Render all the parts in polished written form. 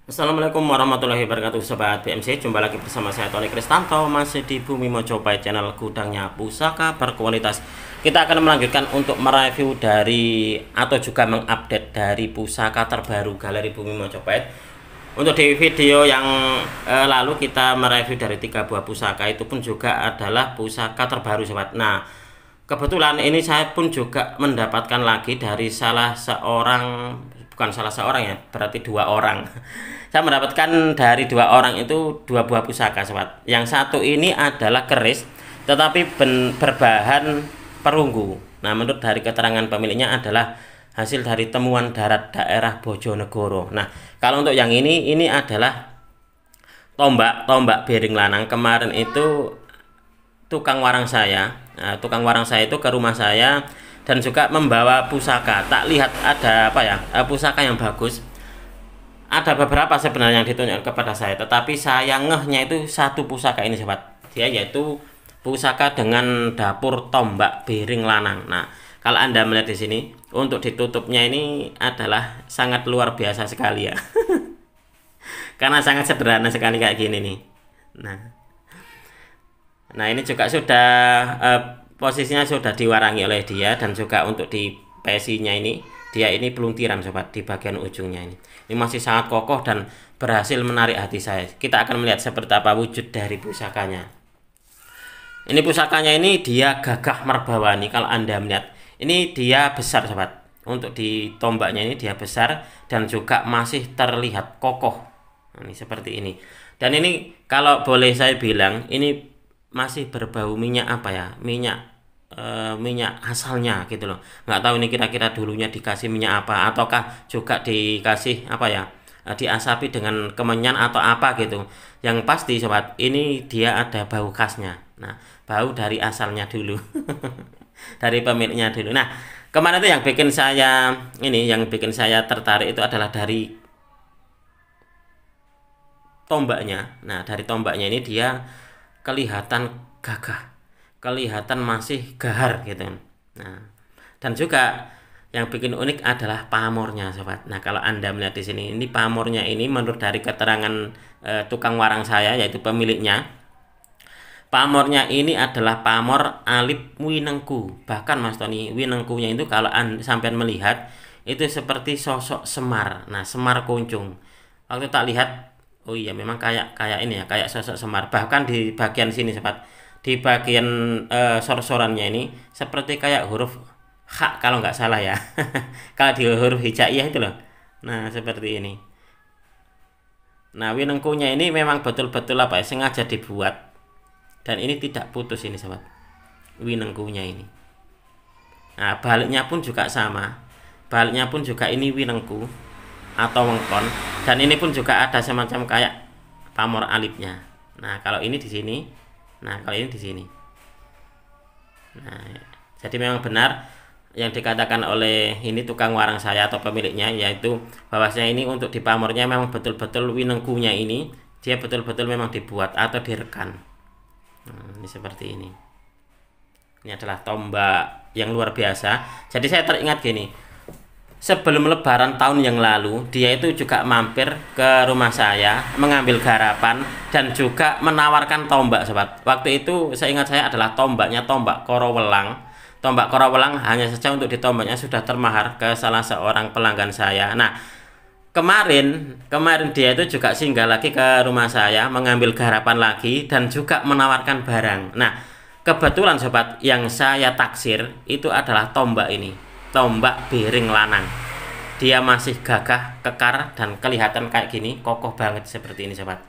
Assalamualaikum warahmatullahi wabarakatuh Sobat BMC. Jumpa lagi bersama saya Tony Kristanto, masih di Bumi Mojopahit, channel gudangnya pusaka berkualitas. Kita akan melanjutkan untuk mereview dari atau juga mengupdate dari pusaka terbaru Galeri Bumi Mojopahit. Untuk di video yang lalu kita mereview dari 3 buah pusaka, itu pun juga adalah pusaka terbaru Sobat. Nah, kebetulan ini saya pun juga mendapatkan lagi dari salah seorang, bukan salah seorang ya, berarti 2 orang. Saya mendapatkan dari 2 orang itu 2 buah pusaka Sobat. Yang satu ini adalah keris tetapi berbahan perunggu. Nah, menurut dari keterangan pemiliknya adalah hasil dari temuan darat daerah Bojonegoro. Nah, kalau untuk yang ini adalah tombak Bering Lanang. Kemarin itu tukang warang saya, tukang warang saya itu ke rumah saya dan juga membawa pusaka. Tak lihat ada apa ya, pusaka yang bagus. Ada beberapa sebenarnya yang ditunjukkan kepada saya, tetapi saya ngehnya itu satu pusaka ini Sobat. Dia yaitu pusaka dengan dapur tombak Bering Lanang. Nah, kalau Anda melihat di sini, untuk ditutupnya ini adalah sangat luar biasa sekali ya. Karena sangat sederhana sekali kayak gini nih. Nah, ini juga sudah posisinya sudah diwarangi oleh dia, dan juga untuk di pesinya ini dia ini peluntiran Sobat di bagian ujungnya ini. Ini masih sangat kokoh dan berhasil menarik hati saya. Kita akan melihat seperti apa wujud dari pusakanya. Ini pusakanya ini dia gagah merbawani. Kalau Anda melihat, ini dia besar Sobat. Untuk di tombaknya ini dia besar dan juga masih terlihat kokoh. Nah, ini seperti ini. Dan ini kalau boleh saya bilang, ini masih berbau minyak apa ya? Minyak asalnya gitu loh. Nggak tahu ini kira-kira dulunya dikasih minyak apa, ataukah juga dikasih apa ya, diasapi dengan kemenyan atau apa gitu. Yang pasti Sobat, ini dia ada bau khasnya. Nah, bau dari asalnya dulu. Dari pemiliknya dulu. Nah, kemarin itu yang bikin saya tertarik itu adalah dari tombaknya. Nah, dari tombaknya ini dia kelihatan gagah, kelihatan masih gahar gitu. Nah, dan juga yang bikin unik adalah pamornya Sobat. Nah, kalau Anda melihat di sini, ini pamornya ini menurut dari keterangan tukang warang saya, yaitu pemiliknya, pamornya ini adalah pamor Alip Winengku. Bahkan Mas Tony, Winengkunya itu kalau sampai melihat itu seperti sosok Semar. Nah, Semar Kuncung. Waktu tak lihat, oh iya memang kayak ini ya, kayak sosok Semar. Bahkan di bagian sini Sobat, di bagian sor-sorannya ini seperti kayak huruf H kalau nggak salah ya. Kalau di huruf hijaiyah itu loh. Nah, seperti ini. Nah, winengkunya ini memang betul-betul apa ya, sengaja dibuat, dan ini tidak putus ini Sobat, winengkunya ini. Nah, baliknya pun juga sama. Baliknya pun juga ini winengku atau wengkon, dan ini pun juga ada semacam kayak pamor alipnya. Nah, kalau ini di sini. Nah, kalau ini di sini. Nah, jadi memang benar yang dikatakan oleh ini tukang warang saya atau pemiliknya, yaitu bahwasanya ini untuk di pamornya memang betul-betul winengkunya ini dia betul-betul memang dibuat atau direkan. Nah, ini seperti ini. Ini adalah tombak yang luar biasa. Jadi saya teringat gini, sebelum Lebaran tahun yang lalu, dia itu juga mampir ke rumah saya mengambil garapan dan juga menawarkan tombak Sobat. Waktu itu saya ingat saya adalah tombaknya tombak Korowelang. Tombak Korowelang hanya saja untuk ditombaknya sudah termahar ke salah seorang pelanggan saya. Nah, kemarin dia itu juga singgah lagi ke rumah saya mengambil garapan lagi dan juga menawarkan barang. Nah, kebetulan Sobat, yang saya taksir itu adalah tombak ini, tombak Bering Lanang. Dia masih gagah, kekar, dan kelihatan kayak gini, kokoh banget seperti ini Sobat.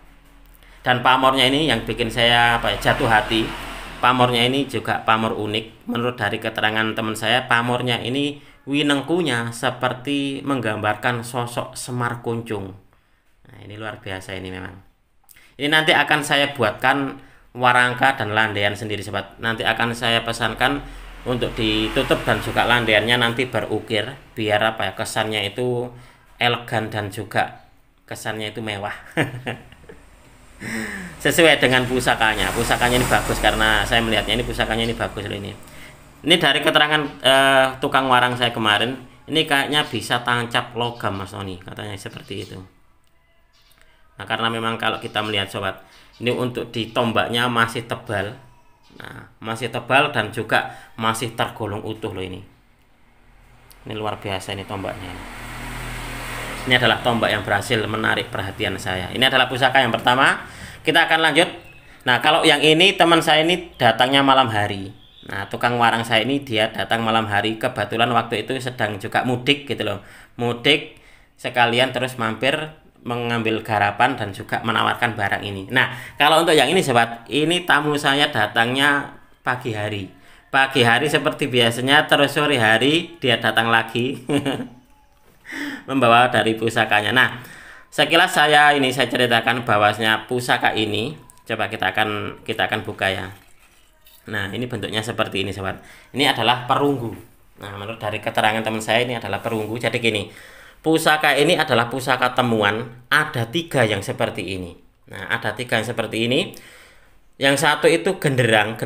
Dan pamornya ini yang bikin saya jatuh hati. Pamornya ini juga pamor unik. Menurut dari keterangan teman saya, pamornya ini winengkunya seperti menggambarkan sosok Semar Kuncung. Nah, ini luar biasa ini memang. Ini nanti akan saya buatkan warangka dan landaian sendiri Sobat. Nanti akan saya pesankan untuk ditutup dan juga landaiannya nanti berukir, biar apa ya, kesannya itu elegan dan juga kesannya itu mewah. Sesuai dengan pusakanya. Pusakanya ini bagus karena saya melihatnya ini pusakanya ini bagus loh ini. Ini dari keterangan tukang warang saya kemarin, ini kayaknya bisa tancap logam Mas Tony, katanya seperti itu. Nah, karena memang kalau kita melihat sobat, ini untuk di tombaknya masih tebal. Nah, masih tebal dan juga masih tergolong utuh loh ini. Ini luar biasa ini tombaknya. Ini adalah tombak yang berhasil menarik perhatian saya. Ini adalah pusaka yang pertama. Kita akan lanjut. Nah, kalau yang ini teman saya ini datangnya malam hari. Nah, tukang warang saya ini dia datang malam hari. Kebetulan waktu itu sedang juga mudik gitu loh. Mudik sekalian terus mampir mengambil garapan dan juga menawarkan barang ini. Nah, kalau untuk yang ini sobat, ini tamu saya datangnya pagi hari. Pagi hari seperti biasanya, terus sore hari dia datang lagi membawa dari pusakanya. Nah, sekilas saya ceritakan bahwasanya pusaka ini, coba kita akan buka ya. Nah, ini bentuknya seperti ini sobat. Ini adalah perunggu. Nah, menurut dari keterangan teman saya ini adalah perunggu. Jadi gini, pusaka ini adalah pusaka temuan. Ada 3 yang seperti ini. Nah, ada 3 yang seperti ini. Yang satu itu genderang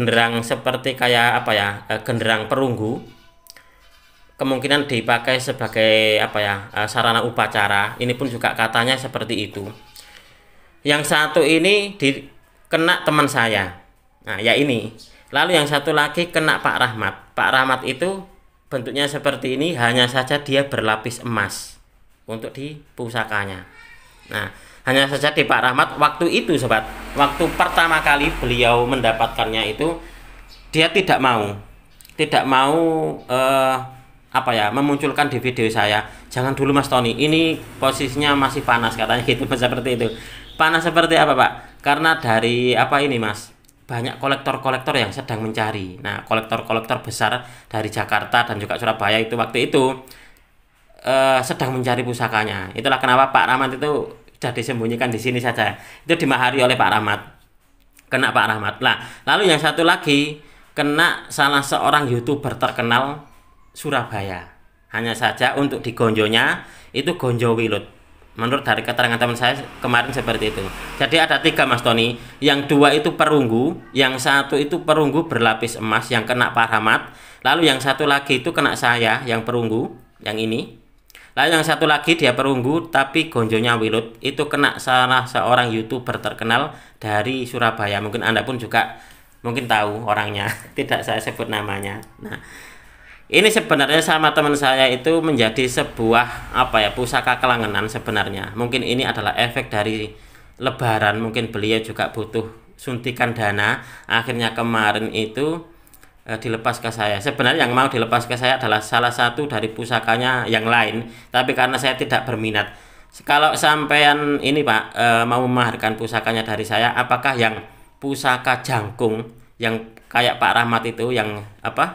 seperti kayak apa ya, genderang perunggu. Kemungkinan dipakai sebagai apa ya, sarana upacara. Ini pun juga katanya seperti itu. Yang satu ini kena teman saya. Nah, ya ini. Lalu yang satu lagi kena Pak Rahmat. Pak Rahmat itu bentuknya seperti ini, hanya saja dia berlapis emas untuk di pusakanya. Nah, hanya saja di Pak Rahmat waktu itu sobat, waktu pertama kali beliau mendapatkannya itu dia tidak mau apa ya, memunculkan di video saya. Jangan dulu Mas Tony, ini posisinya masih panas katanya gitu. Seperti itu. Panas seperti apa Pak? Karena dari apa ini Mas, banyak kolektor-kolektor yang sedang mencari. Nah, kolektor-kolektor besar dari Jakarta dan juga Surabaya itu waktu itu sedang mencari pusakanya. Itulah kenapa Pak Rahmat itu sudah disembunyikan di sini saja. Itu dimahari oleh Pak Rahmat. Kena Pak Rahmat. Nah, lalu yang satu lagi kena salah seorang YouTuber terkenal Surabaya. Hanya saja untuk di gonjonya itu gonjo wilut. Menurut dari keterangan teman saya kemarin seperti itu. Jadi ada 3 Mas Tony. Yang 2 itu perunggu, yang satu itu perunggu berlapis emas yang kena Pak Rahmat. Lalu yang satu lagi itu kena saya yang perunggu, yang ini. Lalu yang satu lagi dia perunggu tapi gonjonya wilut, itu kena salah seorang YouTuber terkenal dari Surabaya. Mungkin Anda pun juga mungkin tahu orangnya. Tidak saya sebut namanya. Nah, ini sebenarnya sama teman saya itu menjadi sebuah apa ya, pusaka kelangenan sebenarnya. Mungkin ini adalah efek dari Lebaran, mungkin beliau juga butuh suntikan dana. Akhirnya kemarin itu dilepas ke saya. Sebenarnya yang mau dilepas ke saya adalah salah satu dari pusakanya yang lain, tapi karena saya tidak berminat. Kalau sampean ini Pak mau memaharkan pusakanya dari saya, apakah yang pusaka jangkung yang kayak Pak Rahmat itu, yang apa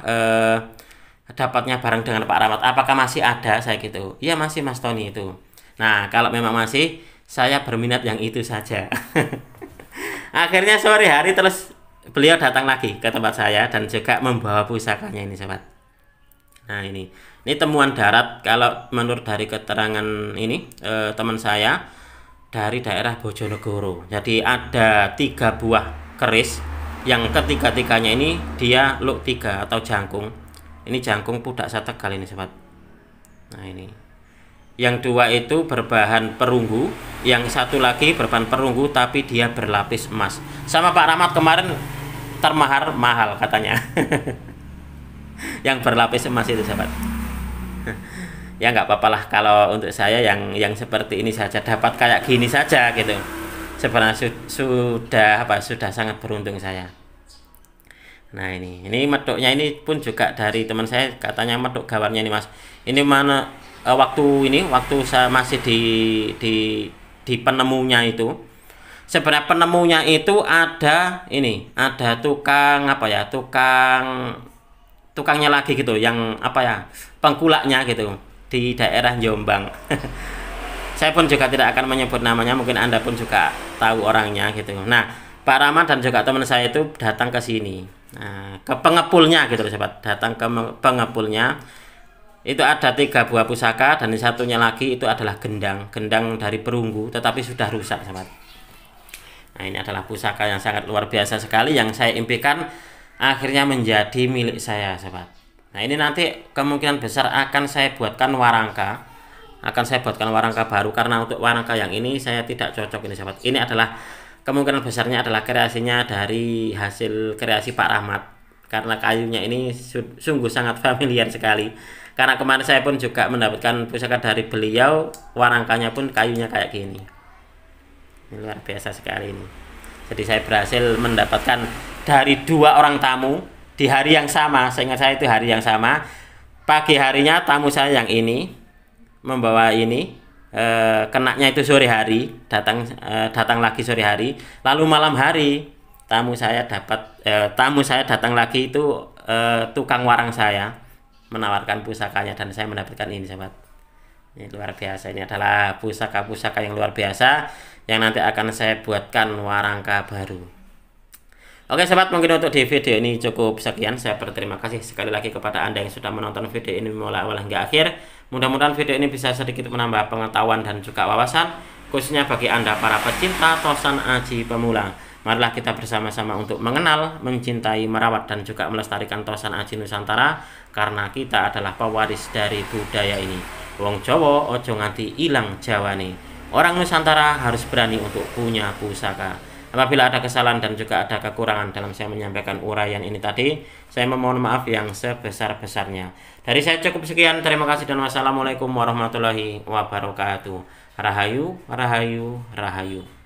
dapatnya bareng dengan Pak Rahmat, apakah masih ada? Saya gitu. Iya masih Mas Tony itu. Nah, kalau memang masih, saya berminat yang itu saja. Akhirnya sore hari terus beliau datang lagi ke tempat saya dan juga membawa pusakanya ini sobat. Nah, ini temuan darat kalau menurut dari keterangan ini teman saya dari daerah Bojonegoro. Jadi ada 3 buah keris, yang ketiga-tiganya ini dia luk 3 atau jangkung. Ini jangkung pudak sategal ini sobat. Nah, ini yang 2 itu berbahan perunggu, yang satu lagi berbahan perunggu tapi dia berlapis emas. Sama Pak Rahmat kemarin mahal katanya. Yang berlapis emas itu sahabat. Ya nggak apa-apa lah kalau untuk saya yang seperti ini saja, dapat kayak gini saja gitu. Sebenarnya sudah sangat beruntung saya. Nah, ini medoknya ini pun juga dari teman saya, katanya medok gawarnya ini Mas. Ini mana waktu saya masih di penemunya itu. Sebenarnya penemunya itu ada tukang apa ya, tukangnya lagi gitu, yang apa ya, pengkulaknya gitu di daerah Jombang. Saya pun juga tidak akan menyebut namanya, mungkin Anda pun juga tahu orangnya gitu. Nah, Pak Rahmat dan juga teman saya itu datang ke sini. Nah, ke pengepulnya gitu sobat, datang ke pengepulnya. Itu ada 3 buah pusaka dan satunya lagi itu adalah gendang dari perunggu tetapi sudah rusak sobat. Nah, ini adalah pusaka yang sangat luar biasa sekali yang saya impikan akhirnya menjadi milik saya sobat. Nah, ini nanti kemungkinan besar akan saya buatkan warangka akan saya buatkan warangka baru, karena untuk warangka yang ini saya tidak cocok ini sahabat. Ini adalah kemungkinan besarnya adalah kreasinya dari hasil kreasi Pak Rahmat, karena kayunya ini sungguh sangat familiar sekali. Karena kemarin saya pun juga mendapatkan pusaka dari beliau, warangkanya pun kayunya kayak gini. Ini luar biasa sekali ini. Jadi saya berhasil mendapatkan dari 2 orang tamu di hari yang sama. Seingat saya itu hari yang sama. Pagi harinya tamu saya yang ini membawa ini, kenaknya itu sore hari, datang lagi sore hari. Lalu malam hari tamu saya datang lagi itu, tukang warang saya menawarkan pusakanya, dan saya mendapatkan ini sahabat. Ini luar biasa, ini adalah pusaka-pusaka yang luar biasa yang nanti akan saya buatkan warangka baru. Oke sahabat, mungkin untuk di video ini cukup sekian. Saya berterima kasih sekali lagi kepada Anda yang sudah menonton video ini mulai awal hingga akhir. Mudah-mudahan video ini bisa sedikit menambah pengetahuan dan juga wawasan, khususnya bagi Anda para pecinta tosan aji pemula. Marilah kita bersama-sama untuk mengenal, mencintai, merawat, dan juga melestarikan tosan aji Nusantara, karena kita adalah pewaris dari budaya ini. Wong Jawa ojo nganti ilang Jawane. Orang Nusantara harus berani untuk punya pusaka. Apabila ada kesalahan dan juga ada kekurangan dalam saya menyampaikan uraian ini tadi, saya memohon maaf yang sebesar-besarnya. Dari saya cukup sekian, terima kasih dan wassalamualaikum warahmatullahi wabarakatuh. Rahayu, rahayu, rahayu.